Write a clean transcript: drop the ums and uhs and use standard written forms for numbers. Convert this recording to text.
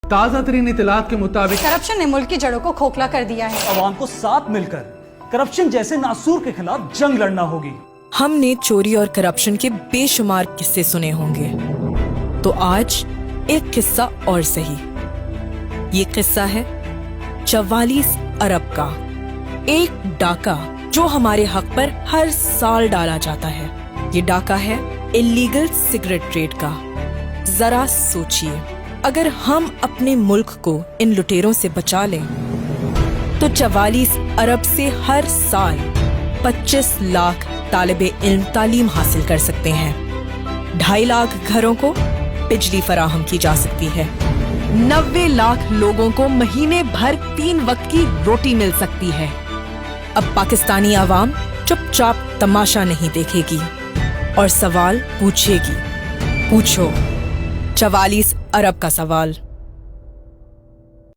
ताज़ा तरीन इतलात के मुताबिक करप्शन ने मुल्क की जड़ों को खोखला कर दिया है। आवाम को साथ मिलकर करप्शन जैसे नासूर के खिलाफ जंग लड़ना होगी। हमने चोरी और करप्शन के बेशुमार किस्से सुने होंगे, तो आज एक किस्सा और सही। ये किस्सा है 44 अरब का, एक डाका जो हमारे हक पर हर साल डाला जाता है। ये डाका है इलीगल सिगरेट ट्रेड का। जरा सोचिए, अगर हम अपने मुल्क को इन लुटेरों से बचा लें तो 44 अरब से हर साल 25 लाख तालिबे इल्म तालीम हासिल कर सकते हैं। 2.5 लाख घरों को बिजली फराहम की जा सकती है। 90 लाख लोगों को महीने भर 3 वक्त की रोटी मिल सकती है। अब पाकिस्तानी आवाम चुपचाप तमाशा नहीं देखेगी और सवाल पूछेगी। पूछो 44 अरब का सवाल।